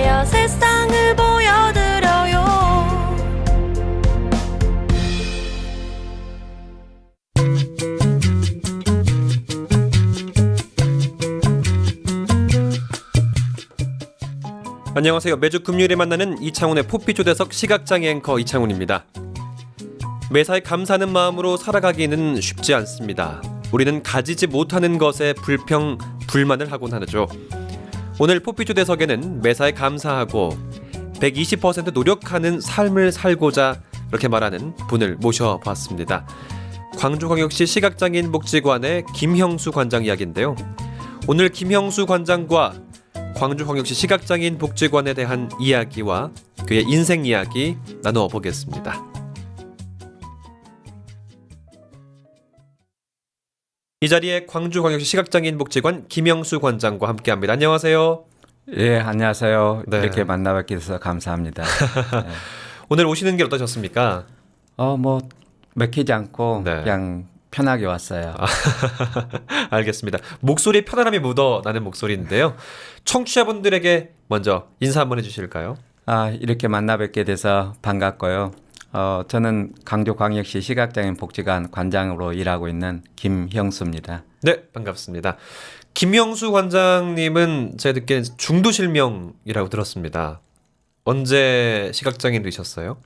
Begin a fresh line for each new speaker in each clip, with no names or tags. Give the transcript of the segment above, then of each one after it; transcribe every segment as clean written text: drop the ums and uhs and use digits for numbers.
되어 세상을 보여드려요.
안녕하세요. 매주 금요일에 만나는 이창훈의 포피초대석 시각장애 앵커 이창훈입니다. 매사에 감사하는 마음으로 살아가기는 쉽지 않습니다. 우리는 가지지 못하는 것에 불평, 불만을 하곤 하죠. 오늘 포피초대석에는 매사에 감사하고 120% 노력하는 삶을 살고자 이렇게 말하는 분을 모셔봤습니다. 광주광역시 시각장애인 복지관의 김형수 관장 이야기인데요. 오늘 김형수 관장과 광주광역시 시각장애인 복지관에 대한 이야기와 그의 인생 이야기 나누어 보겠습니다. 이 자리에 광주광역시 시각장애인 복지관 김형수 관장과 함께합니다. 안녕하세요.
예, 안녕하세요.
네.
이렇게 만나뵙게 돼서 감사합니다. 네.
오늘 오시는 길 어떠셨습니까?
뭐 맥히지 않고
네.
그냥 편하게 왔어요.
알겠습니다. 목소리에 편안함이 묻어나는 목소리인데요. 청취자분들에게 먼저 인사 한번 해주실까요?
이렇게 만나뵙게 돼서 반갑고요. 저는 강주광역시 시각장애인 복지관 관장으로 일하고 있는 김형수입니다.
네, 반갑습니다. 김형수 관장님은 제가 듣기엔 중도실명이라고 들었습니다. 언제 시각장애인 되셨어요?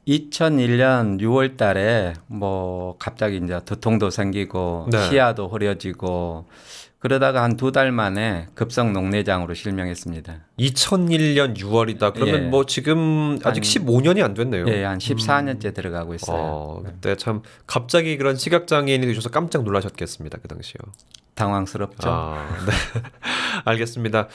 2001년 6월 달에 뭐 갑자기 이제 두통도 생기고
네.
시야도 흐려지고 그러다가 한 2달 만에 급성 녹내장으로 실명했습니다.
2001년 6월이다. 그러면
예.
뭐 지금 아직 15년이 안 됐네요.
예, 한 14년째 들어가고 있어요.
그때 참 갑자기 그런 시각장애인이 되셔서 깜짝 놀라셨겠습니다. 그 당시요.
당황스럽죠.
네. 알겠습니다.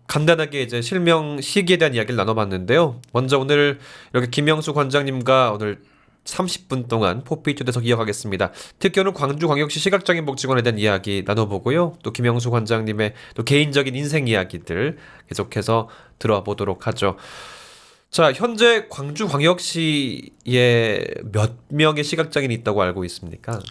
간단하게 이제 실명 시기에 대한 이야기를 나눠봤는데요. 먼저 오늘 이렇게 김형수 관장님과 오늘 30분 동안 포피초대석 이어가겠습니다. 특히 오늘 광주광역시 시각장애인 복지관에 대한 이야기 나눠보고요. 또 김형수 관장님의 또 개인적인 인생 이야기들 계속해서 들어보도록 하죠. 자, 현재 광주광역시에 몇 명의 시각장애인이 있다고 알고 있습니까?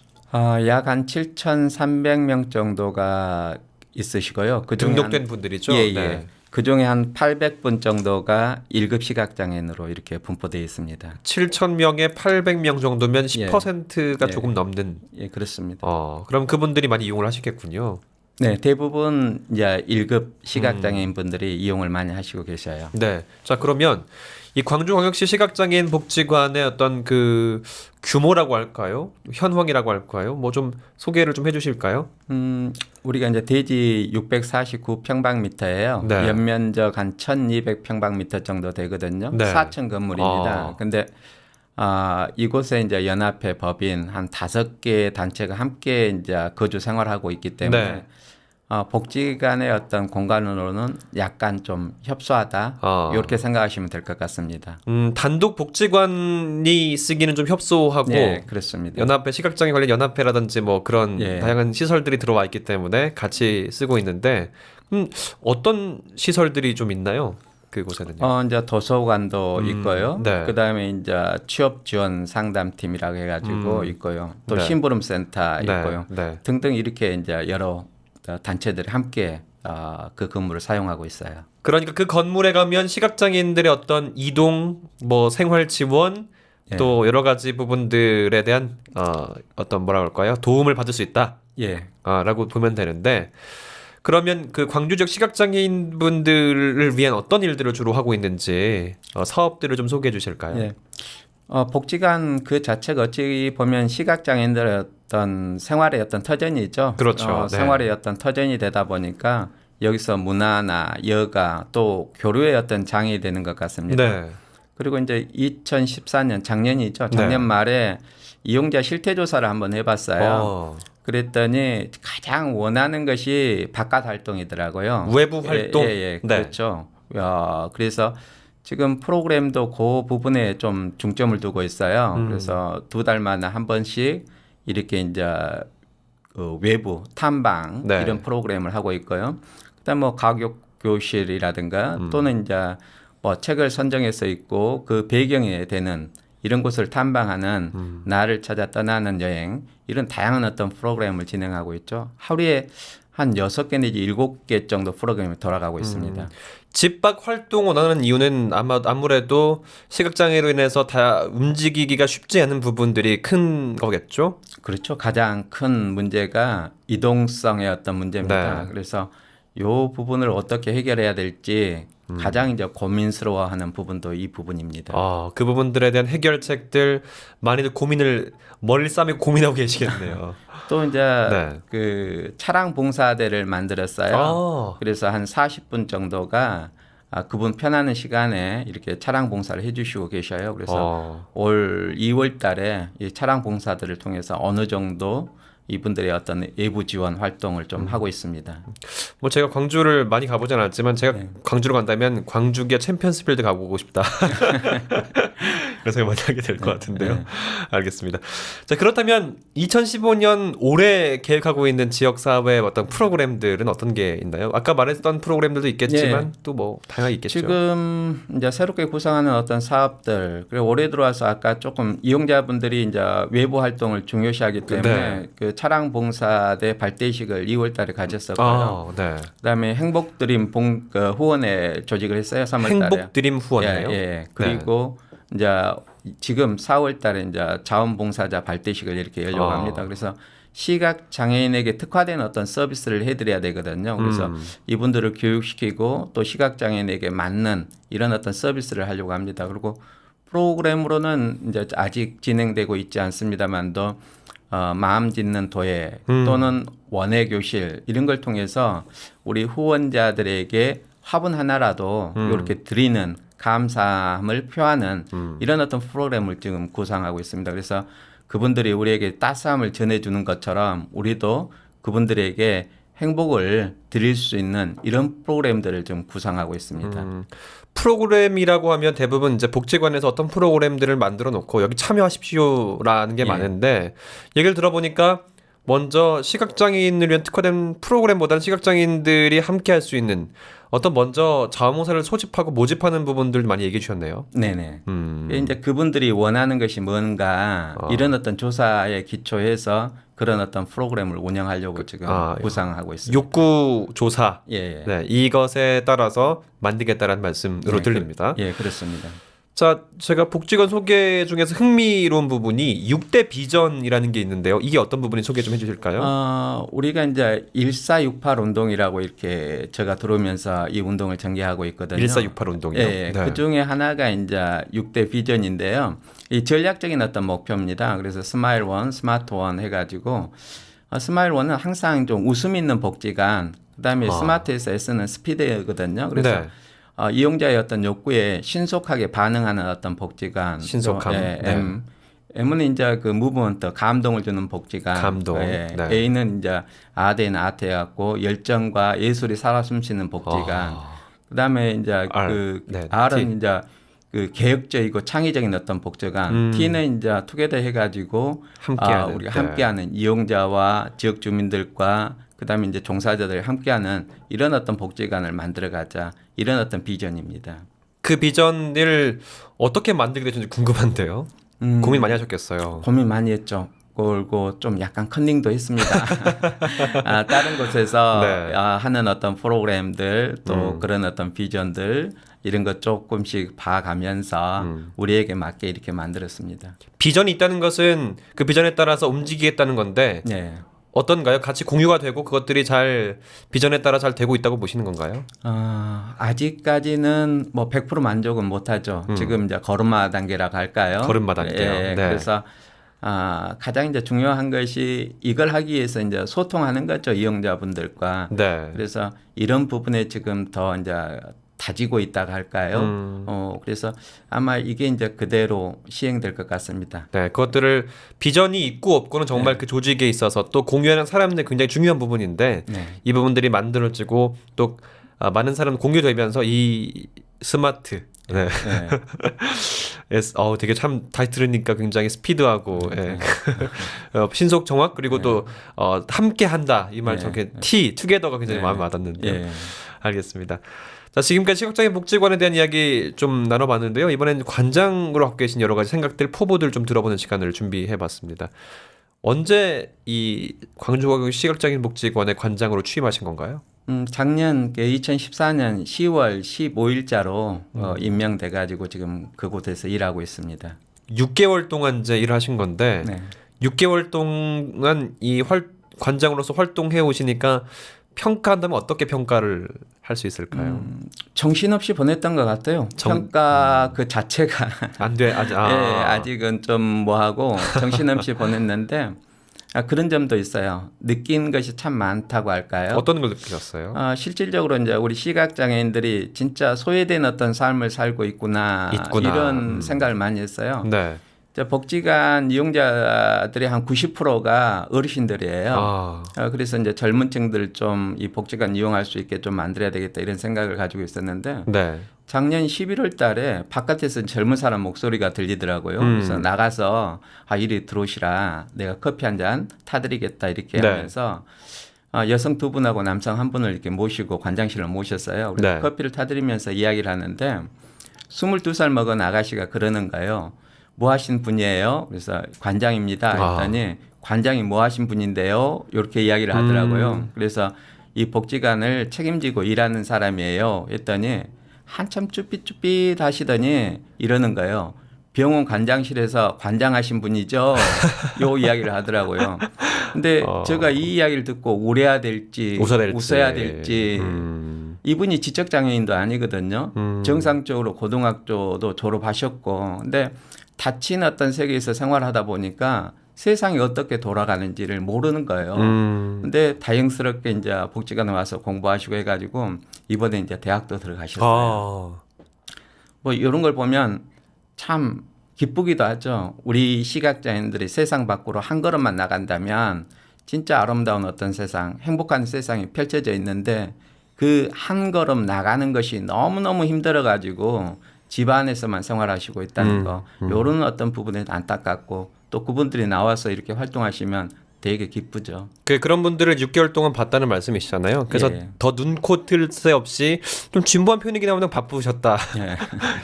약 한 7,300명 정도가 있으시고요. 그중에
등록된 분들이죠?
예, 예.
네.
그중에 한 800분 정도가 1급 시각장애인으로 이렇게 분포되어 있습니다.
7,000명에 800명 정도면 10%가
예.
조금 넘는.
예, 그렇습니다.
그럼 그분들이 많이 이용을 하시겠군요.
네, 대부분 이제 1급 시각장애인 분들이 이용을 많이 하시고 계셔요.
네. 자, 그러면 이 광주광역시 시각장애인 복지관의 어떤 그 규모라고 할까요? 현황이라고 할까요? 뭐 좀 소개를 좀 해주실까요?
우리가 이제 대지 649평방미터예요.
네.
연면적 한 1,200평방미터 정도 되거든요.
네.
4층 건물입니다. 근데 이곳에 이제 연합회 법인 한 5개 단체가 함께 이제 거주 생활하고 있기 때문에
네.
복지관의 어떤 공간으로는 약간 좀 협소하다 이렇게 생각하시면 될 것 같습니다.
단독 복지관이 쓰기는 좀 협소하고
네, 그렇습니다.
연합회 시각장애 관련 연합회라든지 뭐 그런
예.
다양한 시설들이 들어와 있기 때문에 같이 쓰고 있는데 어떤 시설들이 좀 있나요? 그곳에는요?
이제 도서관도 있고요.
네.
그다음에 이제 취업 지원 상담팀이라고 해가지고 있고요. 또
네.
심부름 센터
네.
있고요.
네.
등등 이렇게 이제 여러 단체들이 함께 그 건물을 사용하고 있어요.
그러니까 그 건물에 가면 시각장애인들의 어떤 이동, 뭐 생활 지원,
예.
또 여러 가지 부분들에 대한 어떤 뭐라 그럴까요? 도움을 받을 수 있다.
예.
라고 보면 되는데 그러면 그 광주 지역 시각장애인 분들을 위한 어떤 일들을 주로 하고 있는지 사업들을 좀 소개해 주실까요?
예. 복지관 그 자체가 어찌 보면 시각장애인들의 어떤 생활의 어떤 터전이죠.
그렇죠. 네.
생활의 어떤 터전이 되다 보니까 여기서 문화나 여가 또 교류의 어떤 장이 되는 것 같습니다.
네.
그리고 이제 2014년 작년이죠. 작년
네.
말에 이용자 실태 조사를 한번 해봤어요. 그랬더니 가장 원하는 것이 바깥 활동이더라고요.
외부 활동.
예,
네.
그렇죠. 그래서 지금 프로그램도 그 부분에 좀 중점을 두고 있어요. 그래서 2달마다 한 번씩 이렇게 이제 외부 탐방
네.
이런 프로그램을 하고 있고요. 그다음 뭐 가족 교실이라든가 또는 이제 뭐 책을 선정해서 있고 그 배경에 되는 이런 곳을 탐방하는 나를 찾아 떠나는 여행 이런 다양한 어떤 프로그램을 진행하고 있죠. 하루에 한 6개 내지 7개 정도 프로그램이 돌아가고 있습니다.
집 밖 활동 원하는 이유는 아무래도 시각장애로 인해서 다 움직이기가 쉽지 않은 부분들이 큰 거겠죠?
그렇죠. 가장 큰 문제가 이동성의 어떤 문제입니다.
네.
그래서 이 부분을 어떻게 해결해야 될지 가장 이제 고민스러워하는 부분도 이 부분입니다.
그 부분들에 대한 해결책들 많이들 머리를 싸매고 고민하고 계시겠네요.
또 이제
네.
그 차량 봉사대를 만들었어요. 그래서 한 40분 정도가 그분 편하는 시간에 이렇게 차량 봉사를 해주시고 계셔요. 그래서 올 2월 달에 이 차량 봉사들을 통해서 어느 정도 이분들의 어떤 외부 지원 활동을 좀 하고 있습니다.
뭐 제가 광주를 많이 가보진 않았지만 제가 광주로 간다면 광주기아 챔피언스필드 가보고 싶다. 그런 생각 많이 하게 될 것 같은데요. 알겠습니다. 자, 그렇다면 2015년 올해 계획하고 있는 지역사회 어떤 프로그램들은 어떤 게 있나요? 아까 말했던 프로그램들도 있겠지만 또 뭐 다양하게 있겠죠.
지금 이제 새롭게 구상하는 어떤 사업들, 그리고 올해 들어와서 아까 조금 이용자분들이 이제 외부 활동을 중요시하기 때문에 그 차량 봉사대 발대식을 2월달에 가졌었고요. 그다음에 행복드림 후원회 조직을 했어요. 3월달에.
행복드림 후원회요.
그리고 이제 지금 4월달에 이제 자원봉사자 발대식을 이렇게 열려고 합니다. 그래서 시각 장애인에게 특화된 어떤 서비스를 해드려야 되거든요. 그래서 이분들을 교육시키고 또 시각 장애인에게 맞는 이런 어떤 서비스를 하려고 합니다. 그리고 프로그램으로는 이제 아직 진행되고 있지 않습니다만도 마음 짓는 도예 또는 원예 교실 이런 걸 통해서 우리 후원자들에게 화분 하나라도 이렇게 드리는 감사함을 표하는 이런 어떤 프로그램을 지금 구상하고 있습니다. 그래서 그분들이 우리에게 따스함을 전해주는 것처럼 우리도 그분들에게 행복을 드릴 수 있는 이런 프로그램들을 좀 구상하고 있습니다.
프로그램이라고 하면 대부분 이제 복지관에서 어떤 프로그램들을 만들어 놓고 여기 참여하십시오라는 게 많은데 얘기를 들어보니까 먼저 시각장애인을 위한 특화된 프로그램보다는 시각장애인들이 함께 할 수 있는 어떤 먼저 자원봉사를 소집하고 모집하는 부분들 많이 얘기해 주셨네요.
네네. 이제 그분들이 원하는 것이 뭔가 이런 어떤 조사에 기초해서 그런 어떤 프로그램을 운영하려고 지금 구상하고 있습니다.
욕구 조사.
네,
이것에 따라서 만들겠다라는 말씀으로 들립니다.
그렇습니다.
자, 제가 복지관 소개 중에서 흥미로운 부분이 6대 비전이라는 게 있는데요. 이게 어떤 부분이 소개 좀 해주실까요?
우리가 이제 1468 운동이라고 이렇게 제가 들어오면서 이 운동을 전개하고 있거든요.
1468 운동이요?
네. 그 중에 하나가 이제 6대 비전인데요. 이 전략적인 어떤 목표입니다. 그래서 스마일 원, 스마트 원 해가지고 스마일 원은 항상 좀 웃음 있는 복지관, 그다음에 스마트에서 S는 스피드거든요. 그래서 이용자의 어떤 욕구에 신속하게 반응하는 어떤 복지관.
신속함.
M은 이제 그 무브먼트, 감동을 주는 복지관.
감동.
A는 이제 아대는 아트해갖고 열정과 예술이 살아 숨쉬는 복지관. 그다음에 이제 R은 이제 그 개혁적이고 창의적인 어떤 복지관. T는 이제 투게더 해가지고 우리가 함께하는 이용자와 지역 주민들과 그다음에 이제 종사자들이 함께하는 이런 어떤 복지관을 만들어가자 이런 어떤 비전입니다.
그 비전을 어떻게 만들게 되는지 궁금한데요. 고민 많이 하셨겠어요.
고민 많이 했죠. 그리고 좀 약간 컨닝도 했습니다. 다른 곳에서 하는 어떤 프로그램들 또 그런 어떤 비전들 이런 것 조금씩 봐가면서 우리에게 맞게 이렇게 만들었습니다.
비전이 있다는 것은 그 비전에 따라서 움직이겠다는 건데 어떤가요? 같이 공유가 되고 그것들이 잘 비전에 따라 잘 되고 있다고 보시는 건가요?
아직까지는 뭐 100% 만족은 못하죠. 지금 이제 걸음마 단계라고 할까요?
걸음마 단계요.
그래서 가장 이제 중요한 것이 이걸 하기 위해서 이제 소통하는 거죠, 이용자분들과. 그래서 이런 부분에 지금 더 이제 다지고 있다고 할까요? 그래서 아마 이게 이제 그대로 시행될 것 같습니다.
그것들을 비전이 있고 없고는 정말 그 조직에 있어서 또 공유하는 사람들 굉장히 중요한 부분인데 이 부분들이 만들어지고 또 많은 사람 공유되면서 이 스마트 되게 참 다시 들으니까 굉장히 스피드하고 신속 정확 그리고 또 함께한다 이 말 저게 투게더가 굉장히 마음에 와닿는데요. 알겠습니다. 자, 지금까지 시각장애 복지관에 대한 이야기 좀 나눠봤는데요. 이번엔 관장으로 갖고 계신 여러 가지 생각들, 포부들 좀 들어보는 시간을 준비해봤습니다. 언제 이 광주광역 시각장애인 복지관의 관장으로 취임하신 건가요?
작년 2014년 10월 15일자로 임명돼 가지고 지금 그곳에서 일하고 있습니다.
6개월 동안 이제 일을 하신 건데
네.
6개월 동안 이 관장으로서 활동해 오시니까 평가한다면 어떻게 평가를 할 수 있을까요?
정신없이 보냈던 것 같아요. 평가 그 자체가
안 돼. 아직
예, 아직은 좀 뭐하고 정신없이 보냈는데 그런 점도 있어요. 느낀 것이 참 많다고 할까요?
어떤 걸 느끼셨어요?
실질적으로 이제 우리 시각장애인들이 진짜 소외된 어떤 삶을 살고 있구나. 이런 생각을 많이 했어요.
네.
복지관 이용자들의 한 90%가 어르신들이에요. 그래서 이제 젊은 층들 좀 이 복지관 이용할 수 있게 좀 만들어야 되겠다 이런 생각을 가지고 있었는데
네.
작년 11월 달에 바깥에서 젊은 사람 목소리가 들리더라고요. 그래서 나가서 이리 들어오시라. 내가 커피 한 잔 타드리겠다 이렇게
네.
하면서 여성 두 분하고 남성 한 분을 이렇게 모시고 관장실을 모셨어요. 그래서
네.
커피를 타드리면서 이야기를 하는데 22살 먹은 아가씨가 그러는 거예요. 뭐 하신 분이에요? 그래서 관장입니다. 했더니 관장이 뭐 하신 분인데요? 이렇게 이야기를 하더라고요. 그래서 이 복지관을 책임지고 일하는 사람이에요. 했더니 한참 쭈삣쭈삣 하시더니 이러는 거예요. 병원 관장실에서 관장하신 분이죠. 요 이야기를 하더라고요. 근데 제가 이 이야기를 듣고 울어야 될지 웃어야 될지 이분이 지적장애인도 아니거든요. 정상적으로 고등학교도 졸업하셨고 근데 닫힌 어떤 세계에서 생활하다 보니까 세상이 어떻게 돌아가는지를 모르는 거예요. 근데 다행스럽게 이제 복지관에 와서 공부하시고 해가지고 이번에 이제 대학도 들어가셨어요. 뭐 이런 걸 보면 참 기쁘기도 하죠. 우리 시각장애인들이 세상 밖으로 한 걸음만 나간다면 진짜 아름다운 어떤 세상, 행복한 세상이 펼쳐져 있는데 그 한 걸음 나가는 것이 너무너무 힘들어가지고 집 안에서만 생활하시고 있다는 거 이런 어떤 부분에 안타깝고 또 그분들이 나와서 이렇게 활동하시면 되게 기쁘죠.
그런 분들을 6개월 동안 봤다는 말씀이시잖아요. 그래서
예.
더 눈코 틀 새 없이 좀 진부한 표현이긴 하면 바쁘셨다
예.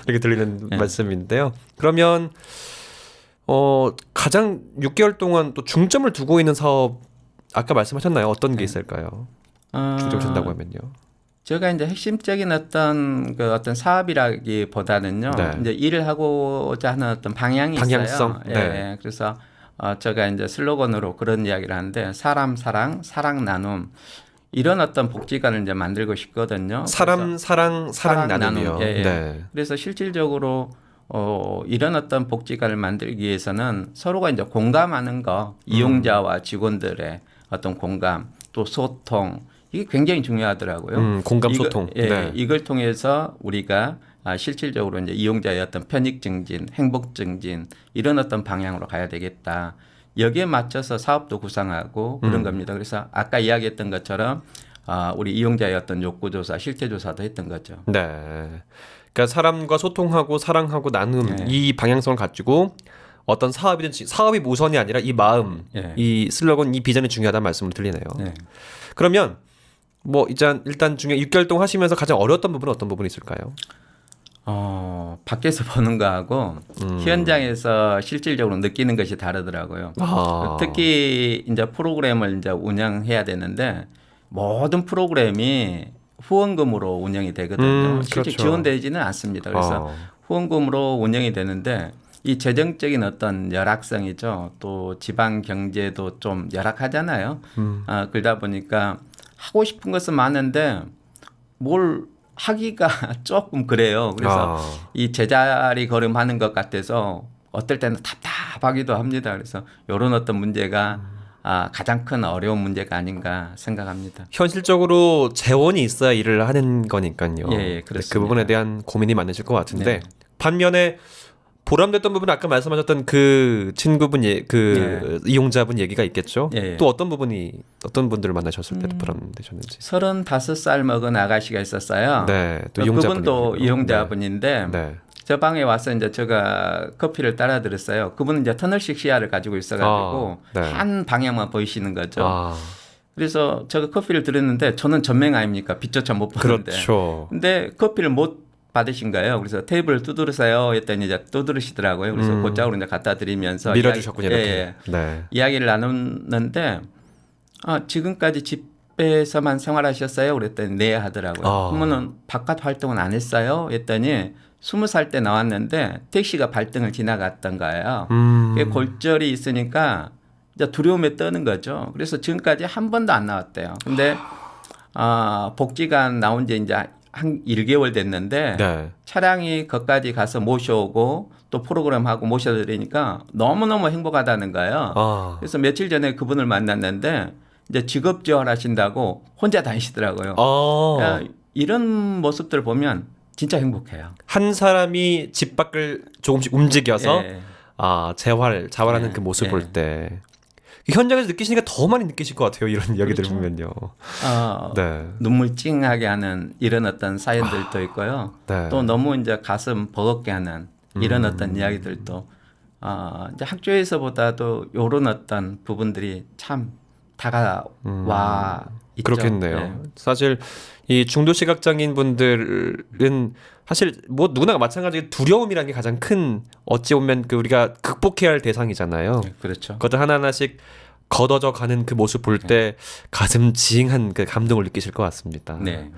이렇게 들리는 말씀인데요. 그러면 가장 6개월 동안 또 중점을 두고 있는 사업 아까 말씀하셨나요? 어떤 게 있을까요? 중점 준다고 하면요.
제가 이제 핵심적인 어떤 사업이라기보다는요.
네.
이제 일을 하고자 하는 어떤 방향이
방향성?
있어요.
네.
예. 그래서 제가 이제 슬로건으로 그런 이야기를 하는데 사람 사랑 사랑 나눔 이런 어떤 복지관을 이제 만들고 싶거든요.
사람 사랑 나눔이요.
예, 예.
네.
그래서 실질적으로 이런 어떤 복지관을 만들기 위해서는 서로가 이제 공감하는 거, 이용자와 직원들의 어떤 공감, 또 소통 이게 굉장히 중요하더라고요.
공감 소통.
이걸 통해서 우리가 실질적으로 이제 이용자의 어떤 편익 증진, 행복 증진 이런 어떤 방향으로 가야 되겠다. 여기에 맞춰서 사업도 구상하고 그런 겁니다. 그래서 아까 이야기했던 것처럼 우리 이용자의 어떤 욕구 조사, 실태 조사도 했던 거죠.
네. 그러니까 사람과 소통하고 사랑하고 나눔 이 방향성을 가지고 어떤 사업이든지 사업이 우선이 아니라 이 마음, 이 슬로건, 이 비전이 중요하다는 말씀을 드리네요. 그러면 뭐 일단 중에 6개월 동안 하시면서 가장 어려웠던 부분은 어떤 부분이 있을까요?
밖에서 보는 거하고 현장에서 실질적으로 느끼는 것이 다르더라고요. 특히 이제 프로그램을 이제 운영해야 되는데 모든 프로그램이 후원금으로 운영이 되거든요. 실제
그렇죠.
지원되지는 않습니다. 그래서 후원금으로 운영이 되는데 이 재정적인 어떤 열악성이죠. 또 지방 경제도 좀 열악하잖아요. 그러다 보니까 하고 싶은 것은 많은데 뭘 하기가 조금 그래요. 그래서 이 제자리 걸음하는 것 같아서 어떨 때는 답답하기도 합니다. 그래서 이런 어떤 문제가 가장 큰 어려운 문제가 아닌가 생각합니다.
현실적으로 재원이 있어야 일을 하는 거니까요.
예, 그렇습니다.
그 부분에 대한 고민이 많으실 것 같은데 반면에 보람됐던 부분은 아까 말씀하셨던 그 친구분 이용자분 얘기가 있겠죠. 또 어떤 분들을 만나셨을 때 보람되셨는지.
35살 먹은 아가씨가 있었어요.
네, 또
그분도 이용자분인데
네.
저 방에 와서 이제 제가 커피를 따라 드렸어요. 그분은 이제 터널식 시야를 가지고 있어가지고 한 방향만 보이시는 거죠. 그래서 제가 커피를 드렸는데 저는 전맹 아닙니까? 빛조차 못 보는데.
그렇죠.
근데 커피를 못 받으신 거예요. 그래서 테이블을 두드리세요 했더니 이제 두드리시더라고요. 그래서 곧장으로 이제 갖다 드리면서
밀어주셨군요. 이렇게.
예,
네.
이야기를 나눴는데 지금까지 집에서만 생활하셨어요? 그랬더니 네 하더라고요. 그러면은 바깥 활동은 안 했어요? 했더니 20살 때 나왔는데 택시가 발등을 지나갔던 거예요. 그게 골절이 있으니까 이제 두려움에 떠는 거죠. 그래서 지금까지 한 번도 안 나왔대요. 근데 복지관 나온 지 이제 한 1개월 됐는데
네.
차량이 거기까지 가서 모셔오고 또 프로그램하고 모셔드리니까 너무너무 행복하다는 거예요. 그래서 며칠 전에 그분을 만났는데 이제 직업 지원하신다고 혼자 다니시더라고요. 이런 모습들 보면 진짜 행복해요.
한 사람이 집 밖을 조금씩 움직여서
예.
자활하는
예.
그 모습
예.
볼 때 현장에서 느끼시니까 더 많이 느끼실 것 같아요. 이런 이야기들
그렇죠.
보면요. 네.
눈물 찡하게 하는 이런 어떤 사연들도 있고요.
네.
또 너무 이제 가슴 버겁게 하는 이런 어떤 이야기들도 이제 학교에서보다도 이런 어떤 부분들이 참 다가와 있죠.
그렇겠네요.
네.
사실 이 중도 시각장애인 분들은 사실 뭐 누구나 마찬가지로 두려움이라는 게 가장 큰 어찌 보면 그 우리가 극복해야 할 대상이잖아요.
네, 그렇죠.
그것들 하나하나씩 걷어져 가는 그 모습 볼 때 가슴 징한 그 감동을 느끼실 것 같습니다.
네.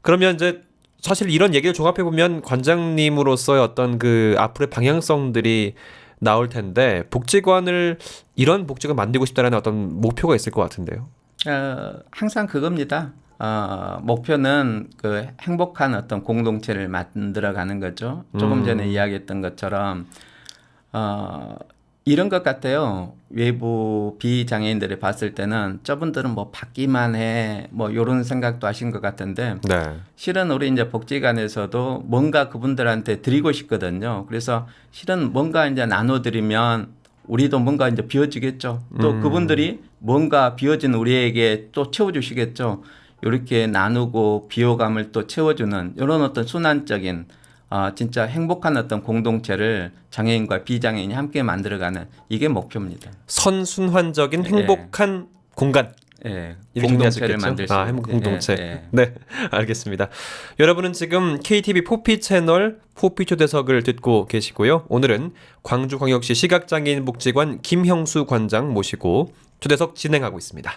그러면 이제 사실 이런 얘기를 종합해 보면 관장님으로서의 어떤 그 앞으로의 방향성들이 나올 텐데 이런 복지관 만들고 싶다라는 어떤 목표가 있을 것 같은데요.
항상 그겁니다. 목표는 그 행복한 어떤 공동체를 만들어가는 거죠. 조금 전에 이야기했던 것처럼 이런 것 같아요. 외부 비장애인들이 봤을 때는 저분들은 뭐 받기만 해, 뭐 이런 생각도 하신 것 같은데
네.
실은 우리 이제 복지관에서도 뭔가 그분들한테 드리고 싶거든요. 그래서 실은 뭔가 이제 나눠드리면 우리도 뭔가 이제 비워지겠죠. 또 그분들이 뭔가 비워진 우리에게 또 채워주시겠죠. 이렇게 나누고 비호감을 또 채워주는 이런 어떤 순환적인 진짜 행복한 어떤 공동체를 장애인과 비장애인이 함께 만들어가는 이게 목표입니다.
선순환적인 행복한 공간.
예,
이렇게
공동체를
정리하셨겠죠?
만들 수 있는
행복 공동체.
예, 예.
네, 알겠습니다. 여러분은 지금 KTV 포피 채널 포피 초대석을 듣고 계시고요. 오늘은 광주광역시 시각장애인 복지관 김형수 관장 모시고 초대석 진행하고 있습니다.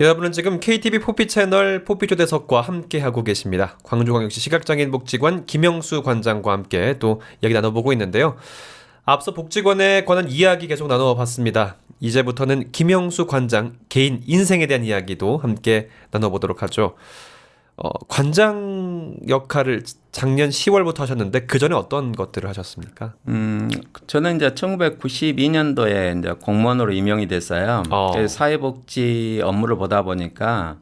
여러분은 지금 KTV 포피 채널 포피 초대석과 함께하고 계십니다. 광주광역시 시각장애인 복지관 김영수 관장과 함께 또 이야기 나눠보고 있는데요. 앞서 복지관에 관한 이야기 계속 나눠봤습니다. 이제부터는 김영수 관장 개인 인생에 대한 이야기도 함께 나눠보도록 하죠. 관장 역할을 작년 10월부터 하셨는데 그 전에 어떤 것들을 하셨습니까?
저는 이제 1992년도에 이제 공무원으로 임용이 됐어요. 그래서 사회복지 업무를 보다 보니까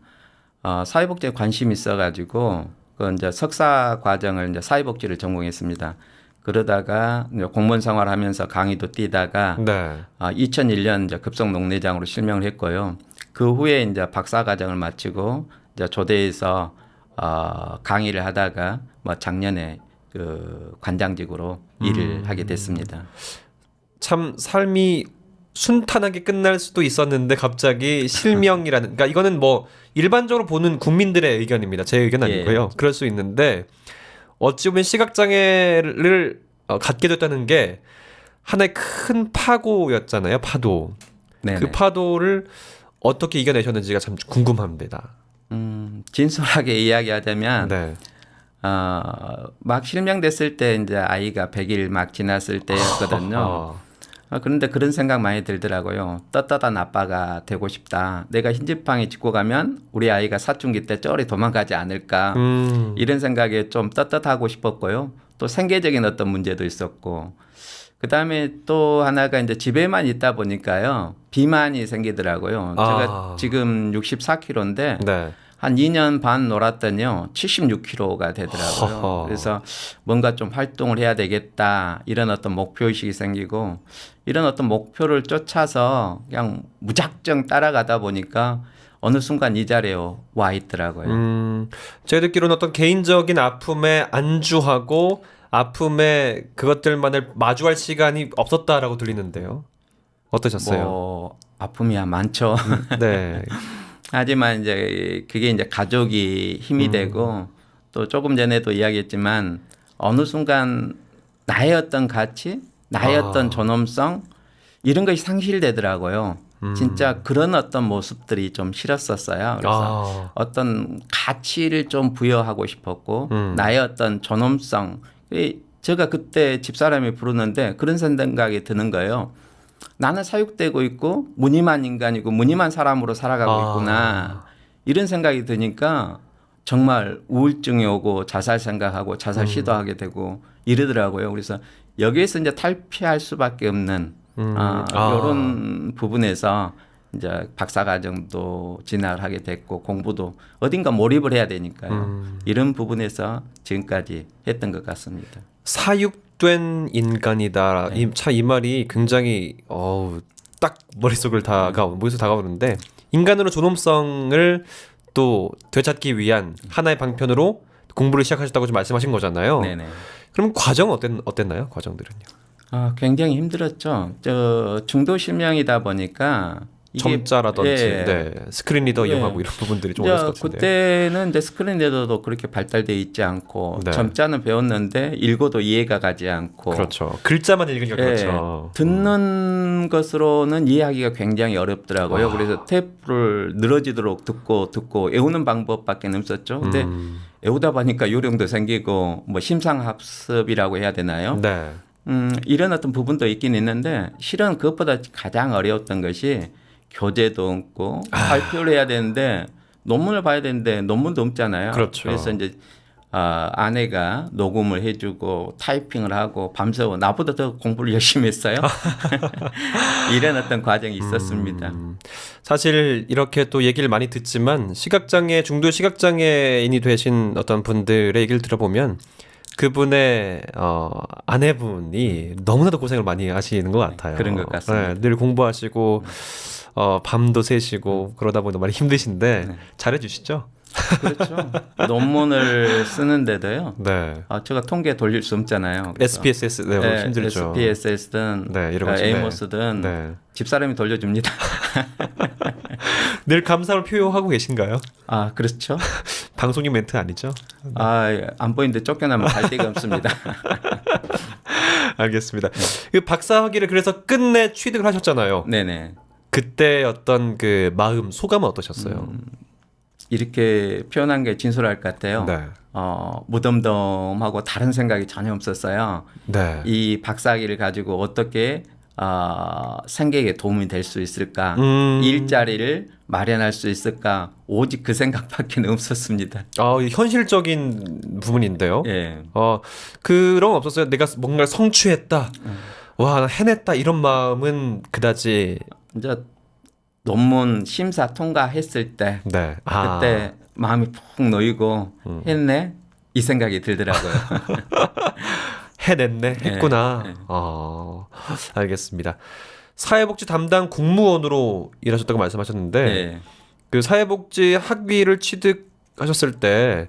사회복지에 관심이 있어가지고 그 이제 석사 과정을 이제 사회복지를 전공했습니다. 그러다가 이제 공무원 생활하면서 강의도 뛰다가
네.
2001년 이제 급속 농내장으로 실명을 했고요. 그 후에 이제 박사 과정을 마치고 이제 조대에서 강의를 하다가 뭐 작년에 그 관장직으로 일을 하게 됐습니다.
참 삶이 순탄하게 끝날 수도 있었는데 갑자기 실명이라는 그러니까 이거는 뭐 일반적으로 보는 국민들의 의견입니다. 제 의견 아니고요.
예.
그럴 수 있는데 어찌 보면 시각장애를 갖게 됐다는 게 하나의 큰 파고였잖아요. 파도.
네네.
그 파도를 어떻게 이겨내셨는지가 참 궁금합니다.
진솔하게 이야기하자면
네.
막 실명됐을 때 이제 아이가 100일 막 지났을 때였거든요. 그런데 그런 생각 많이 들더라고요. 떳떳한 아빠가 되고 싶다. 내가 흰지팡이 짚고 가면 우리 아이가 사춘기 때 쩌리 도망가지 않을까. 이런 생각에 좀 떳떳하고 싶었고요. 또 생계적인 어떤 문제도 있었고. 그다음에 또 하나가 이제 집에만 있다 보니까요. 비만이 생기더라고요. 제가 지금 64kg인데
네.
한 2년 반 놀았더니요 76kg가 되더라고요. 그래서 뭔가 좀 활동을 해야 되겠다 이런 어떤 목표의식이 생기고 이런 어떤 목표를 쫓아서 그냥 무작정 따라가다 보니까 어느 순간 이 자리에 와 있더라고요.
제가 듣기로는 어떤 개인적인 아픔에 안주하고 아픔에 그것들만을 마주할 시간이 없었다라고 들리는데요. 어떠셨어요?
뭐 아픔이야 많죠.
네.
하지만 이제 그게 이제 가족이 힘이 되고 또 조금 전에도 이야기했지만 어느 순간 나의 어떤 가치, 나의 어떤 존엄성 이런 것이 상실되더라고요. 진짜 그런 어떤 모습들이 좀 싫었었어요. 그래서 어떤 가치를 좀 부여하고 싶었고 나의 어떤 존엄성. 제가 그때 집사람이 부르는데 그런 생각이 드는 거예요. 나는 사육되고 있고 무늬만 인간이고 무늬만 사람으로 살아가고 있구나. 이런 생각이 드니까 정말 우울증이 오고 자살 생각하고 자살 시도하게 되고 이러더라고요. 그래서 여기에서 이제 탈피할 수밖에 없는 이런 부분에서 이제 박사과정도 진학을 하게 됐고 공부도 어딘가 몰입을 해야 되니까요. 이런 부분에서 지금까지 했던 것 같습니다.
사육된 인간이다.
네.
이 말이 굉장히 딱 머릿속을 머릿속 다가오는데 인간으로 존엄성을 또 되찾기 위한 하나의 방편으로 공부를 시작하셨다고 좀 말씀하신 거잖아요.
네네.
그럼 과정은 어땠나요? 과정들은요?
굉장히 힘들었죠. 중도 실명이다 보니까 이게
점자라든지
예.
스크린 리더
예.
이용하고 이런 부분들이 좀 어려웠을 것 같은데.
그때는 이제 스크린 리더도 그렇게 발달되어 있지 않고
네.
점자는 배웠는데 읽어도 이해가 가지 않고
그렇죠. 글자만 읽으니까
예.
그렇죠.
듣는 것으로는 이해하기가 굉장히 어렵더라고요. 그래서 테이프를 늘어지도록 듣고 외우는 방법밖에 없었죠. 근데 외우다 보니까 요령도 생기고 뭐 심상학습이라고 해야 되나요?
네.
이런 어떤 부분도 있긴 있는데 실은 그것보다 가장 어려웠던 것이 교재도 없고 발표를 해야 되는데 논문을 봐야 되는데 논문도 없잖아요.
그렇죠.
그래서 이제 아내가 녹음을 해주고 타이핑을 하고 밤새워 나보다 더 공부를 열심히 했어요. 이런 어떤 과정이 있었습니다.
사실 이렇게 또 얘기를 많이 듣지만 중도 시각장애인이 되신 어떤 분들의 얘기를 들어보면 그분의 아내분이 너무나도 고생을 많이 하시는 것 같아요.
그런 것 같습니다.
네, 늘 공부하시고 밤도 새시고 그러다 보니 많이 힘드신데 잘해주시죠?
그렇죠. 논문을 쓰는데도요.
네.
제가 통계 돌릴 수 없잖아요.
SPSS 네, 힘들죠.
SPSS든
네, 이런 거
에이모스든
네.
집사람이 돌려줍니다.
늘 감사를 표하고 계신가요?
그렇죠.
방송인 멘트 아니죠?
안 보이는데 쫓겨나면 갈 데가 없습니다.
알겠습니다. 그 박사학위를 그래서 끝내 취득을 하셨잖아요.
네네.
그때 어떤 그 마음 소감은 어떠셨어요?
이렇게 표현한 게 진솔할 것 같아요.
네.
무덤덤하고 다른 생각이 전혀 없었어요.
네.
이 박사학위를 가지고 어떻게 생계에 도움이 될 수 있을까? 일자리를 마련할 수 있을까? 오직 그 생각밖에 없었습니다.
현실적인 부분인데요.
예.
그런 건 없었어요. 내가 뭔가를 성취했다. 와, 나 해냈다. 이런 마음은 그다지.
이제 논문 심사 통과했을 때
네.
그때 마음이 푹 놓이고 했네 이 생각이 들더라고요.
해냈네, 했구나.
네.
알겠습니다. 사회복지 담당 공무원으로 일하셨다고 말씀하셨는데
네.
그 사회복지 학위를 취득하셨을 때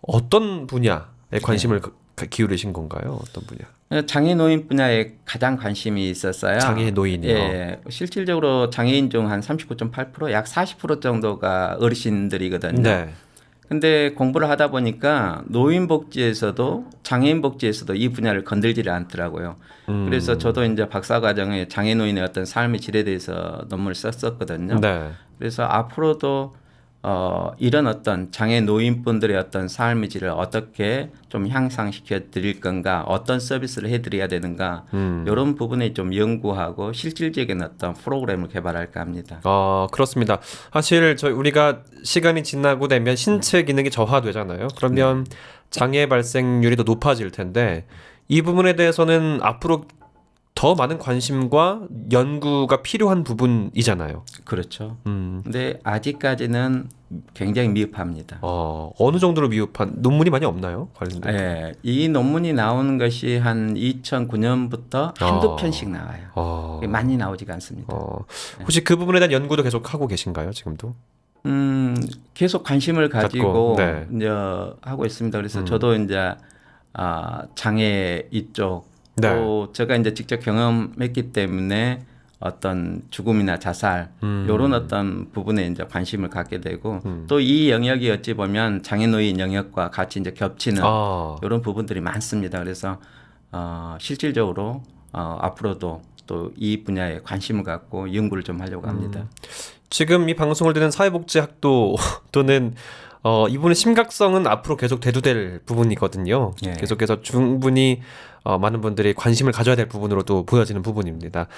어떤 분야에 관심을 기울이신 건가요? 어떤 분야?
장애노인 분야에 가장 관심이 있었어요.
장애노인이요?
예, 실질적으로 장애인 중 한 39.8%, 약 40% 정도가 어르신들이거든요.
네.
근데 공부를 하다 보니까 노인복지에서도 장애인복지에서도 이 분야를 건들지를 않더라고요. 그래서 저도 이제 박사과정에 장애노인의 어떤 삶의 질에 대해서 논문을 썼었거든요.
네.
그래서 앞으로도 이런 어떤 장애 노인분들의 어떤 삶의 질을 어떻게 좀 향상시켜 드릴 건가, 어떤 서비스를 해드려야 되는가, 이런 부분에 좀 연구하고 실질적인 어떤 프로그램을 개발할까 합니다.
그렇습니다. 사실 우리가 시간이 지나고 되면 신체 기능이 저하되잖아요. 그러면 장애 발생률이 더 높아질 텐데 이 부분에 대해서는 앞으로 더 많은 관심과 연구가 필요한 부분이잖아요.
그렇죠. 근데 아직까지는 굉장히 미흡합니다.
어느 정도로 미흡한 논문이 많이 없나요? 관련된?
네, 이 논문이 나오는 것이 한 2009년부터 한두 편씩 나와요. 많이 나오지가 않습니다.
혹시 그 부분에 대한 연구도 계속 하고 계신가요? 지금도?
계속 관심을 가지고
네.
이제 하고 있습니다. 그래서
음.
저도 이제 장애 이쪽
네.
또 제가 이제 직접 경험했기 때문에 어떤 죽음이나 자살 이런 어떤 부분에 이제 관심을 갖게 되고 또 이 영역이 어찌 보면 장애노인 영역과 같이 이제 겹치는 이런 부분들이 많습니다. 그래서 실질적으로 앞으로도 또 이 분야에 관심을 갖고 연구를 좀 하려고 합니다.
지금 이 방송을 듣는 사회복지학도 또는 이 부분의 심각성은 앞으로 계속 대두될 부분이거든요.
예.
계속해서 충분히 많은 분들이 관심을 가져야 될 부분으로도 보여지는 부분입니다.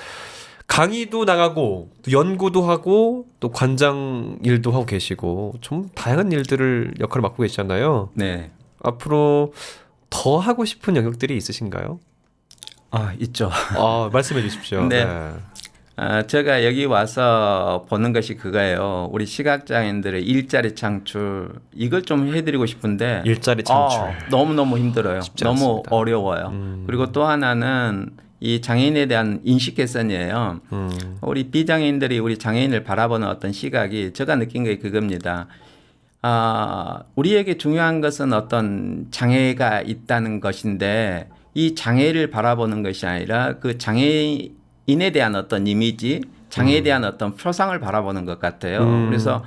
강의도 나가고 또 연구도 하고 또 관장 일도 하고 계시고 좀 다양한 일들을 역할을 맡고 계시잖아요.
네.
앞으로 더 하고 싶은 영역들이 있으신가요?
있죠.
말씀해 주십시오.
네. 제가 여기 와서 보는 것이 그거예요. 우리 시각장애인들의 일자리 창출 이걸 좀 해드리고 싶은데
일자리 창출.
너무너무 힘들어요.
쉽지
너무
않습니다.
어려워요. 그리고 또 하나는 이 장애인에 대한 인식 개선이에요. 우리 비장애인들이 우리 장애인을 바라보는 어떤 시각이 제가 느낀 게 그겁니다. 우리에게 중요한 것은 어떤 장애가 있다는 것인데 이 장애를 바라보는 것이 아니라 그 장애인에 대한 어떤 이미지, 장애에 대한 어떤 표상을 바라보는 것 같아요. 그래서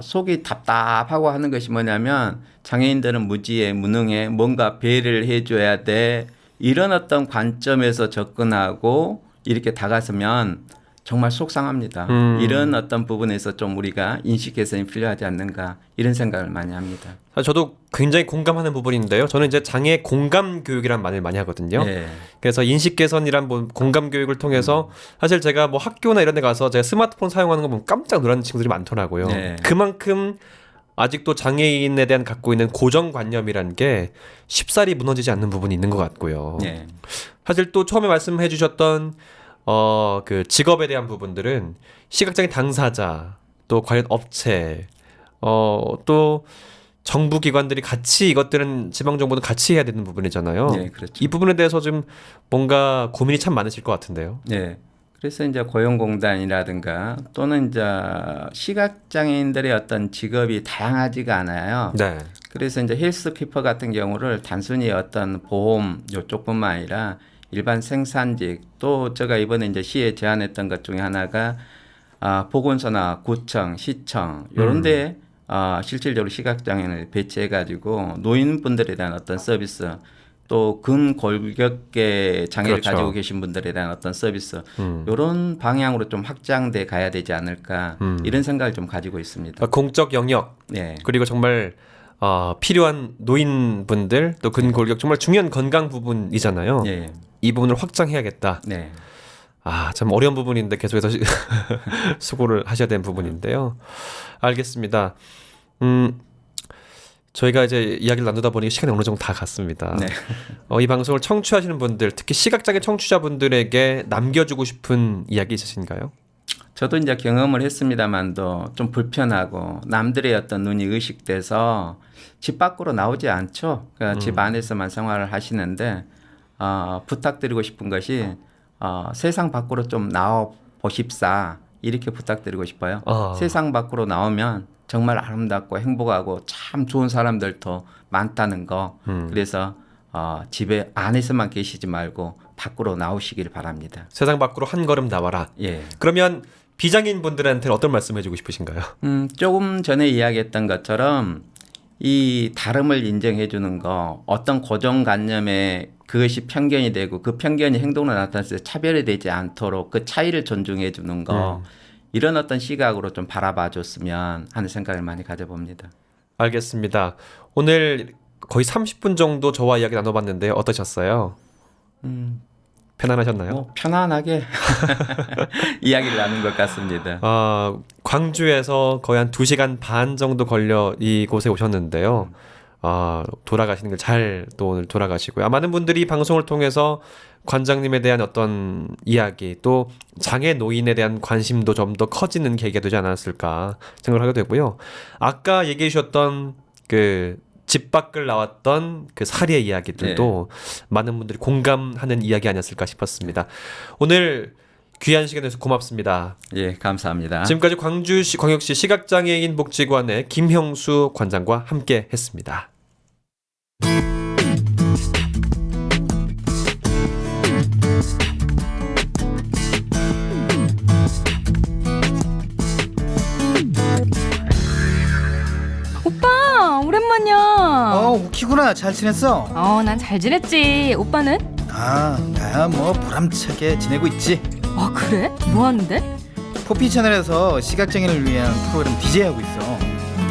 속이 답답하고 하는 것이 뭐냐면 장애인들은 무지해, 무능해, 뭔가 배려를 해줘야 돼. 이런 어떤 관점에서 접근하고 이렇게 다가서면 정말 속상합니다. 이런 어떤 부분에서 좀 우리가 인식 개선이 필요하지 않는가 이런 생각을 많이 합니다.
저도 굉장히 공감하는 부분인데요. 저는 이제 장애 공감 교육이란 말을 많이 하거든요.
네.
그래서 인식 개선이란 공감 교육을 통해서 사실 제가 뭐 학교나 이런 데 가서 제가 스마트폰 사용하는 거 보면 깜짝 놀라는 친구들이 많더라고요.
네.
그만큼 아직도 장애인에 대한 갖고 있는 고정관념이란 게 쉽사리 무너지지 않는 부분이 있는 것 같고요.
네.
사실 또 처음에 말씀해 주셨던 그 직업에 대한 부분들은 시각장애 당사자 또 관련 업체 또 정부 기관들이 같이 이것들은 지방 정부는 같이 해야 되는 부분이잖아요.
네, 그렇죠.
이 부분에 대해서 좀 뭔가 고민이 참 많으실 것 같은데요.
네. 그래서 이제 고용공단이라든가 또는 이제 시각장애인들의 어떤 직업이 다양하지가 않아요.
네.
그래서 이제 헬스키퍼 같은 경우를 단순히 어떤 보험 요쪽뿐만 아니라 일반 생산직 또 제가 이번에 이제 시에 제안했던 것 중에 하나가 보건소나 구청, 시청 이런 데 실질적으로 시각장애인을 배치해가지고 노인분들에 대한 어떤 서비스 또 근골격계 장애를
그렇죠.
가지고 계신 분들에 대한 어떤 서비스 이런 방향으로 좀 확장돼 가야 되지 않을까 이런 생각을 좀 가지고 있습니다.
그러니까 공적 영역
네.
그리고 정말 필요한 노인분들 또 근골격 정말 중요한 건강 부분이잖아요.
네.
이 부분을 확장해야겠다.
네.
참 어려운 부분인데 계속해서 수고를 하셔야 되는 부분인데요. 알겠습니다. 저희가 이제 이야기를 나누다 보니 시간이 어느 정도 다 갔습니다.
네.
이 방송을 청취하시는 분들, 특히 시각장애 청취자분들에게 남겨주고 싶은 이야기 있으신가요?
저도 이제 경험을 했습니다만도 좀 불편하고 남들의 어떤 눈이 의식돼서 집 밖으로 나오지 않죠. 그러니까 집 안에서만 생활을 하시는데 부탁드리고 싶은 것이 세상 밖으로 좀 나와 보십사 이렇게 부탁드리고 싶어요. 세상 밖으로 나오면 정말 아름답고 행복하고 참 좋은 사람들도 많다는 거. 그래서 집에 안에서만 계시지 말고 밖으로 나오시길 바랍니다.
세상 밖으로 한 걸음 나와라.
예.
그러면 비장애인 분들한테는 어떤 말씀 해주고 싶으신가요?
조금 전에 이야기했던 것처럼 이 다름을 인정해 주는 거 어떤 고정관념에 그것이 편견이 되고 그 편견이 행동으로 나타났을 때 차별이 되지 않도록 그 차이를 존중해 주는 거 이런 어떤 시각으로 좀 바라봐 줬으면 하는 생각을 많이 가져봅니다.
알겠습니다. 오늘 거의 30분 정도 저와 이야기 나눠봤는데 어떠셨어요? 편안하셨나요?
뭐 편안하게 이야기를 나눈 것 같습니다.
광주에서 거의 한 2시간 반 정도 걸려 이곳에 오셨는데요. 돌아가시는 길 잘 또 오늘 돌아가시고요. 많은 분들이 방송을 통해서 관장님에 대한 어떤 이야기 또 장애 노인에 대한 관심도 좀 더 커지는 계기가 되지 않았을까 생각을 하게 되고요. 아까 얘기해 주셨던 그 집 밖을 나왔던 그 사례 이야기들도 많은 분들이 공감하는 이야기 아니었을까 싶었습니다. 오늘 귀한 시간 내서 고맙습니다.
예, 감사합니다.
지금까지 광주시 광역시 시각장애인 복지관의 김형수 관장과 함께 했습니다.
오빠 오랜만이야.
우키구나. 잘 지냈어?
난 잘 지냈지. 오빠는?
나야 뭐 보람차게 지내고 있지.
그래? 뭐 하는데?
포피 채널에서 시각장애인을 위한 프로그램 DJ 하고 있어.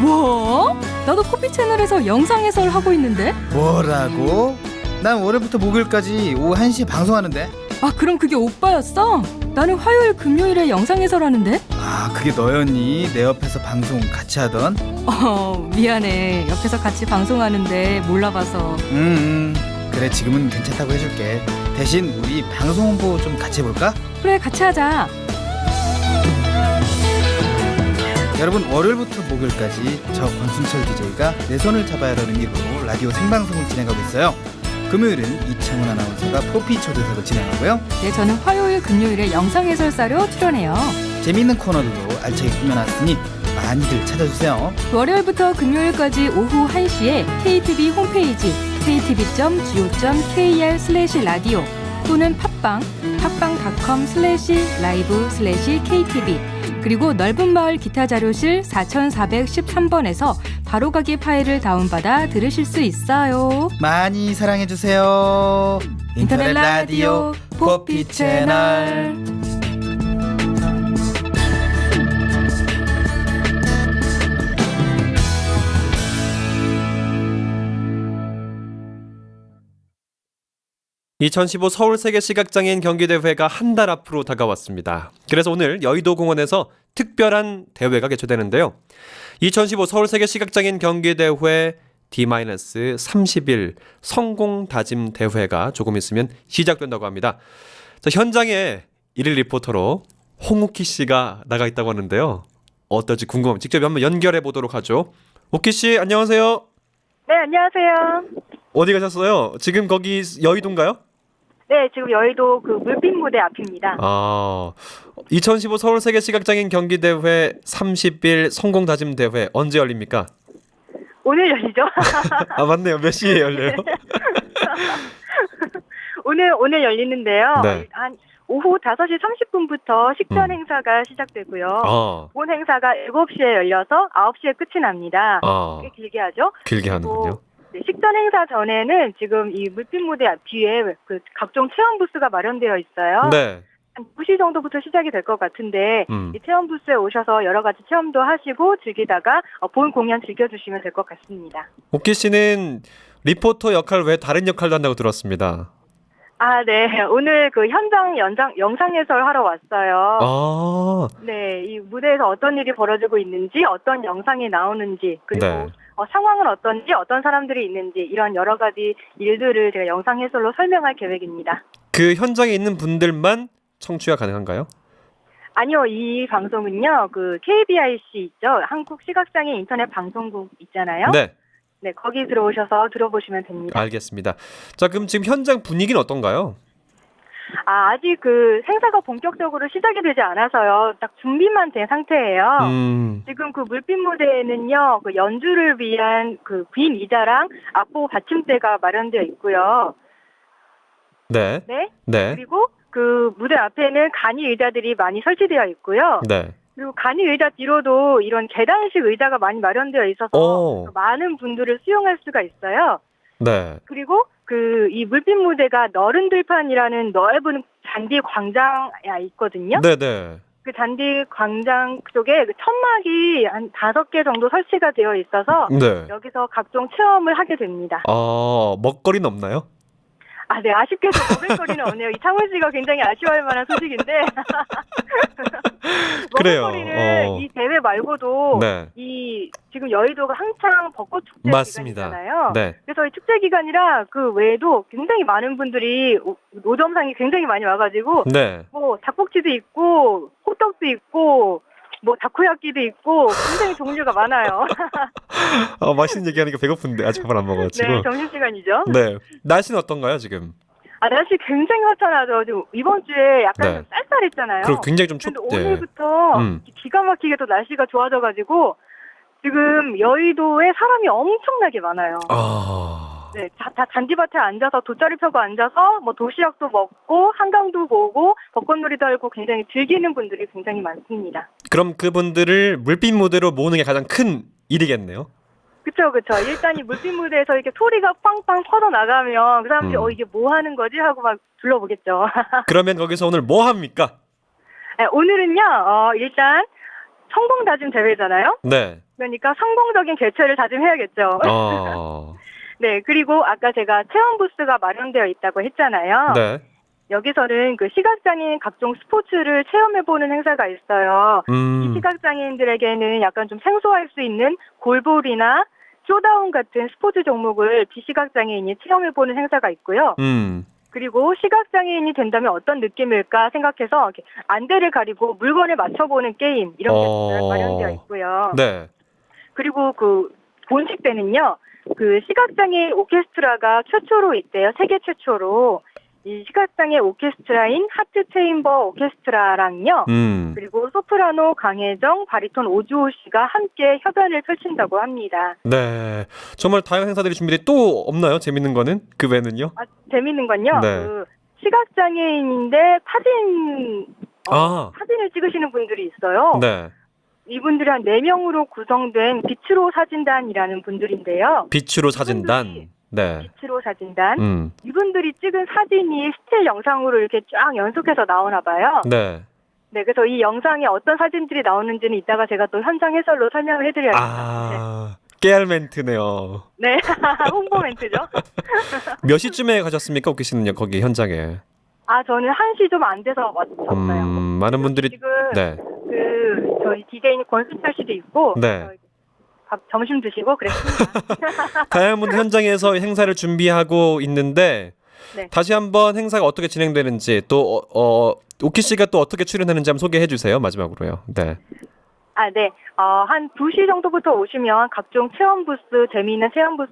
뭐? 나도 포피 채널에서 영상 해설 하고 있는데.
뭐라고? 난 월요일부터 목요일까지 오후 1시에 방송하는데.
그럼 그게 오빠였어? 나는 화요일 금요일에 영상 해설하는데.
그게 너였니? 내 옆에서 방송 같이 하던?
미안해. 옆에서 같이 방송하는데 몰라봐서.
그래, 지금은 괜찮다고 해줄게. 대신 우리 방송 홍보 좀 같이 해볼까?
그래, 같이 하자.
여러분, 월요일부터 목요일까지 저 권순철 DJ가 내 손을 잡아야라는 의미로 라디오 생방송을 진행하고 있어요. 금요일은 이창훈 아나운서가 포피 초대석을 진행하고요.
네, 저는 화요일 금요일에 영상 해설사로 출연해요.
재미있는 코너들로 알차게 꾸며놨으니 많이들 찾아주세요.
월요일부터 금요일까지 오후 1시에 KTV 홈페이지 ktv.go.kr/라디오 또는 팟빵.com/live/ktv 그리고 넓은 마을 기타 자료실 4413번에서 바로가기 파일을 다운받아 들으실 수 있어요.
많이 사랑해주세요. 인터넷 라디오 포피 채널.
(2015) 서울세계시각장애인 경기대회가 한 달 앞으로 다가왔습니다. 그래서 오늘 여의도공원에서 특별한 대회가 개최되는데요. 2015 서울세계시각장애인 경기대회 D-30일 성공다짐대회가 조금 있으면 시작된다고 합니다. 자, 현장에 일일 리포터로 홍우키 씨가 나가 있다고 하는데요. 어떨지 궁금하면 직접 한번 연결해 보도록 하죠. 우키 씨, 안녕하세요.
네, 안녕하세요.
어디 가셨어요? 지금 거기 여의도인가요?
네, 지금 여의도 그 물빛 무대 앞입니다.
2015 서울세계시각장애인 경기대회 30일 성공다짐대회 언제 열립니까?
오늘 열리죠?
맞네요. 몇 시에 열려요?
오늘 열리는데요.
네.
한 오후 5시 30분부터 식전 행사가 시작되고요. 본 행사가 7시에 열려서 9시에 끝이 납니다. 꽤 길게 하죠?
길게 하는군요.
네, 식전 행사 전에는 지금 이 물빛 무대 앞 뒤에 그 각종 체험 부스가 마련되어 있어요.
네.
한 2시 정도부터 시작이 될 것 같은데 이 체험 부스에 오셔서 여러 가지 체험도 하시고 즐기다가 본 공연 즐겨주시면 될 것 같습니다.
오키 씨는 리포터 역할 외에 다른 역할도 한다고 들었습니다.
네. 오늘 그 현장 영상 해설 하러 왔어요. 네. 이 무대에서 어떤 일이 벌어지고 있는지, 어떤 영상이 나오는지, 그리고
네.
상황은 어떤지, 어떤 사람들이 있는지, 이런 여러 가지 일들을 제가 영상 해설로 설명할 계획입니다.
그 현장에 있는 분들만 청취가 가능한가요?
아니요. 이 방송은요. 그 KBIC 있죠. 한국시각장애 인터넷 방송국 있잖아요.
네.
네, 거기 들어오셔서 들어보시면 됩니다.
알겠습니다. 자, 그럼 지금 현장 분위기는 어떤가요?
아직 그 행사가 본격적으로 시작이 되지 않아서요. 딱 준비만 된 상태예요. 지금 그 물빛 무대에는요, 그 연주를 위한 그 빈 의자랑 악보 받침대가 마련되어 있고요.
네.
네.
네.
그리고 그 무대 앞에는 간이 의자들이 많이 설치되어 있고요.
네.
그리고 간이 의자 뒤로도 이런 계단식 의자가 많이 마련되어 있어서 많은 분들을 수용할 수가 있어요.
네.
그리고 그 이 물빛 무대가 너른 들판이라는 넓은 잔디 광장에 있거든요.
네네.
그 잔디 광장 쪽에 그 천막이 한 5개 정도 설치가 되어 있어서
네.
여기서 각종 체험을 하게 됩니다.
먹거리는 없나요?
네, 아쉽게도 먹을거리는 없네요. 이창훈 씨가 굉장히 아쉬워할 만한 소식인데.
그래요.
먹을거리는 이 대회 말고도
네.
이 지금 여의도가 한창 벚꽃 축제
맞습니다.
기간이잖아요.
네.
그래서 이 축제 기간이라 그 외에도 굉장히 많은 분들이 노점상이 굉장히 많이 와가지고
네.
뭐 닭꼬치도 있고 호떡도 있고 뭐 다코야끼도 있고 굉장히 종류가 많아요.
맛있는 얘기하니까 배고픈데 아직 밥을 안 먹어가지고.
네, 점심시간이죠.
네. 날씨는 어떤가요 지금?
날씨 굉장히 화창하죠. 지금 이번 주에 약간
네.
좀 쌀쌀했잖아요.
그리고 굉장히 좀
근데
네.
오늘부터 기가 막히게 또 날씨가 좋아져가지고 지금 여의도에 사람이 엄청나게 많아요. 네, 다 잔디밭에 앉아서 돗자리 펴고 앉아서 뭐 도시락도 먹고 한강도 보고 벚꽃놀이도 하고 굉장히 즐기는 분들이 굉장히 많습니다.
그럼 그분들을 물빛 무대로 모으는 게 가장 큰 일이겠네요.
그쵸. 일단 이 물빛 무대에서 이렇게 소리가 빵빵 퍼져 나가면 그 사람들이 이게 뭐 하는 거지 하고 막 둘러보겠죠.
그러면 거기서 오늘 뭐 합니까?
네, 오늘은요, 일단 성공 다짐 대회잖아요.
네.
그러니까 성공적인 개최를 다짐해야겠죠. 네, 그리고 아까 제가 체험 부스가 마련되어 있다고 했잖아요.
네.
여기서는 그 시각장애인 각종 스포츠를 체험해보는 행사가 있어요. 이 시각장애인들에게는 약간 좀 생소할 수 있는 골볼이나 쇼다운 같은 스포츠 종목을 비시각장애인이 체험해보는 행사가 있고요. 그리고 시각장애인이 된다면 어떤 느낌일까 생각해서 이렇게 안대를 가리고 물건을 맞춰보는 게임 이런 게 마련되어 있고요.
네.
그리고 그 본식 때는요. 그 시각장애인 오케스트라가 최초로 있대요. 세계 최초로. 이 시각장애 오케스트라인 하트 체인버 오케스트라랑요. 그리고 소프라노 강혜정, 바리톤 오주호 씨가 함께 협연을 펼친다고 합니다.
네. 정말 다양한 행사들이 준비돼 또 없나요? 재밌는 거는? 그 외에는요?
재밌는 건요.
네.
그 시각장애인인데 사진을 찍으시는 분들이 있어요.
네.
이분들이 한 4명으로 구성된 빛으로 사진단이라는 분들인데요.
빛으로 사진단. 네.
빛으로 사진단. 이분들이 찍은 사진이 스틸 영상으로 이렇게 쫙 연속해서 나오나 봐요.
네.
네, 그래서 이 영상에 어떤 사진들이 나오는지는 이따가 제가 또 현장 해설로 설명을 해드려야겠습니다.
깨알 멘트네요.
네, 홍보 멘트죠.
몇 시쯤에 가셨습니까? 오키씨는요, 거기 현장에.
저는 1시 좀 안 돼서 왔어요.
많은 분들이
지금
네.
저희 DJ인 권수철 씨도 있고
네.
점심 드시고 그랬습니다.
다양한 분들 현장에서 행사를 준비하고 있는데
네.
다시 한번 행사가 어떻게 진행되는지 또 오키 씨가 또 어떻게 출연하는지 한번 소개해 주세요. 마지막으로요. 네.
네. 한 2시 정도부터 오시면 각종 체험 부스, 재미있는 체험 부스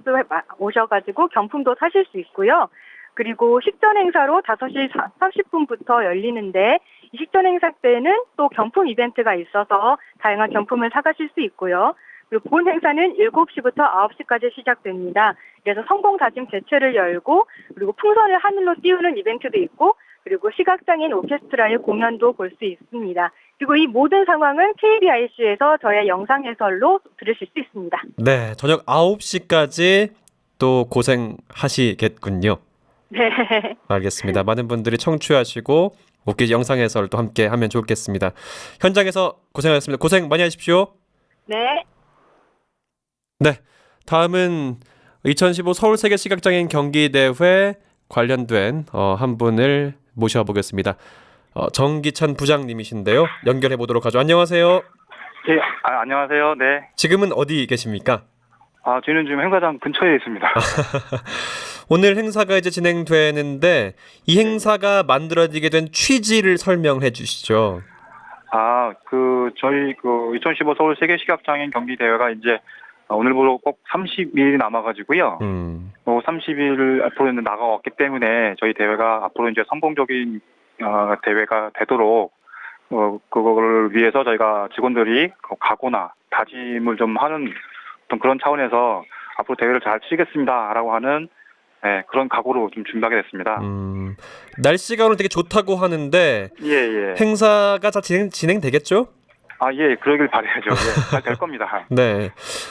오셔가지고 경품도 사실 수 있고요. 그리고 식전 행사로 5시 30분부터 열리는데 이 식전 행사 때는 또 경품 이벤트가 있어서 다양한 경품을 사가실 수 있고요. 그리고 본 행사는 7시부터 9시까지 시작됩니다. 그래서 성공 다짐 개최를 열고 그리고 풍선을 하늘로 띄우는 이벤트도 있고 그리고 시각장애인 오케스트라의 공연도 볼 수 있습니다. 그리고 이 모든 상황은 KBIC에서 저의 영상 해설로 들으실 수 있습니다.
네, 저녁 9시까지 또 고생하시겠군요.
네.
알겠습니다. 많은 분들이 청취하시고 오키 영상 해설 또 함께 하면 좋겠습니다. 현장에서 고생하셨습니다. 고생 많이 하십시오.
네.
네, 다음은 2015 서울세계시각장애인 경기대회 관련된 한 분을 모셔보겠습니다. 정기찬 부장님이신데요. 연결해 보도록 하죠. 안녕하세요.
네, 안녕하세요. 네.
지금은 어디 계십니까?
저희는 지금 행사장 근처에 있습니다.
오늘 행사가 이제 진행되는데 이 행사가 만들어지게 된 취지를 설명해 주시죠.
저희 2015 서울 세계시각장애인 경기대회가 이제 오늘부로 꼭 30일이 남아가지고요. 30일 앞으로 나가왔기 때문에 저희 대회가 앞으로 이제 성공적인 대회가 되도록 그거를 위해서 저희가 직원들이 각오나 다짐을 좀 하는 어떤 그런 차원에서 앞으로 대회를 잘 치겠습니다라고 하는 그런 각오로 좀 준비하게 됐습니다.
날씨가 오늘 되게 좋다고 하는데
예.
행사가 다 진행되겠죠?
예, 그러길 바라야죠. 예, 잘 될 겁니다.
네.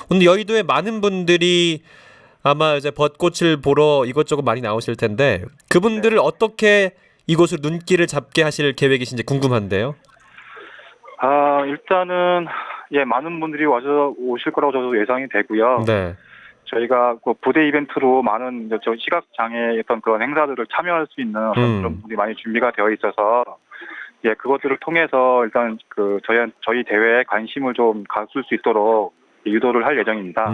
오늘 여의도에 많은 분들이 아마 이제 벚꽃을 보러 이것저것 많이 나오실 텐데 그분들을 어떻게 이곳을 눈길을 잡게 하실 계획이신지 궁금한데요.
일단은 많은 분들이 오실 거라고 저도 예상이 되고요.
네.
저희가 그 부대 이벤트로 많은 시각 장애의 어떤 그런 행사들을 참여할 수 있는 그런 분들이 많이 준비가 되어 있어서 그것들을 통해서 일단 저희 대회에 관심을 좀 가질 수 있도록 유도를 할 예정입니다.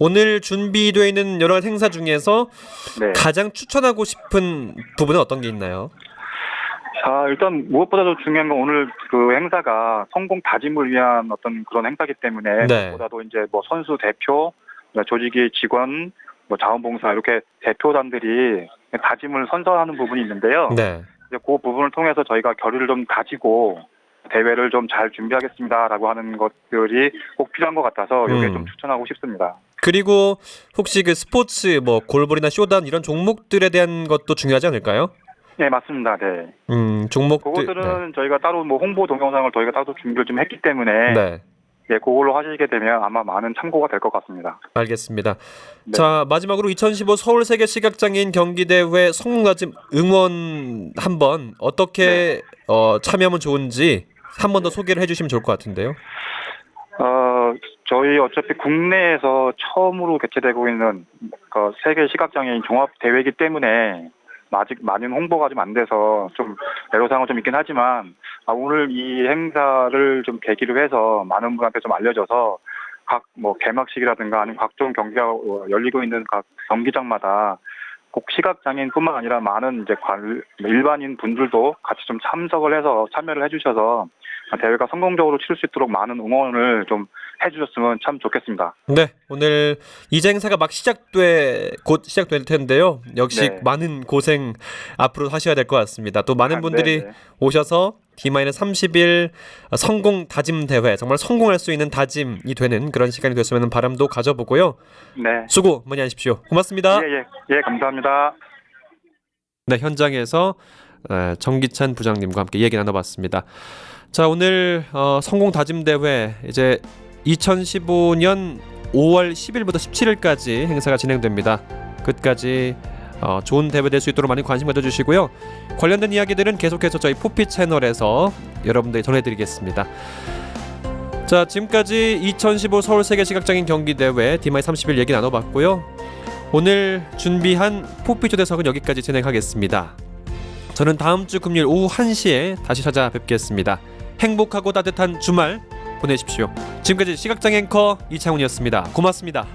오늘 준비되어 있는 여러 행사 중에서 가장 추천하고 싶은 부분은 어떤 게 있나요?
일단 무엇보다도 중요한 건 오늘 그 행사가 성공 다짐을 위한 어떤 그런 행사이기 때문에 무엇보다도 이제 뭐 선수 대표, 조직의 직원, 뭐 자원봉사 이렇게 대표단들이 다짐을 선서하는 부분이 있는데요.
네.
이제 그 부분을 통해서 저희가 결의를 좀 다지고 대회를 좀 잘 준비하겠습니다라고 하는 것들이 꼭 필요한 것 같아서 이게 좀 추천하고 싶습니다.
그리고 혹시 그 스포츠 뭐 골볼이나 쇼단 이런 종목들에 대한 것도 중요하지 않을까요?
네, 맞습니다. 네.
종목들
그것들은 저희가 따로 뭐 홍보 동영상을 저희가 따로 준비를 좀 했기 때문에
네.
예, 그걸로 하시게 되면 아마 많은 참고가 될 것 같습니다.
알겠습니다.
네.
자, 마지막으로 2015 서울 세계 시각장애인 경기대회 성공다짐 응원 한번 어떻게 참여하면 좋은지 한 번 더 소개를 해주시면 좋을 것 같은데요.
저희 어차피 국내에서 처음으로 개최되고 있는 세계 시각장애인 종합 대회이기 때문에 아직 많은 홍보가 좀 안 돼서 좀 애로사항은 좀 있긴 하지만 오늘 이 행사를 좀 계기로 해서 많은 분한테 좀 알려져서 각 뭐 개막식이라든가 아니면 각종 경기가 열리고 있는 각 경기장마다 꼭 시각장애인뿐만 아니라 많은 이제 일반인 분들도 같이 좀 참여를 해주셔서 대회가 성공적으로 치를 수 있도록 많은 응원을 좀 해주셨으면 참 좋겠습니다.
네, 오늘 이제 행사가 막 곧 시작될 텐데요. 역시
네.
많은 고생 앞으로 하셔야 될 것 같습니다. 또 많은 분들이
네네.
오셔서 D-30일 성공 다짐 대회, 정말 성공할 수 있는 다짐이 되는 그런 시간이 됐으면 하는 바람도 가져보고요.
네.
수고 많이 하십시오. 고맙습니다.
예, 감사합니다.
네, 현장에서 정기찬 부장님과 함께 얘기 나눠봤습니다. 자, 오늘 성공 다짐 대회 이제 2015년 5월 10일부터 17일까지 행사가 진행됩니다. 끝까지 좋은 대회 될 수 있도록 많이 관심 가져주시고요. 관련된 이야기들은 계속해서 저희 포피 채널에서 여러분들이 전해드리겠습니다. 자, 지금까지 2015 서울 세계 시각장애인 경기대회 D-30일 얘기 나눠봤고요. 오늘 준비한 포피 초대석은 여기까지 진행하겠습니다. 저는 다음 주 금요일 오후 1시에 다시 찾아뵙겠습니다. 행복하고 따뜻한 주말 보내십시오. 지금까지 시각장애 앵커 이창훈이었습니다. 고맙습니다.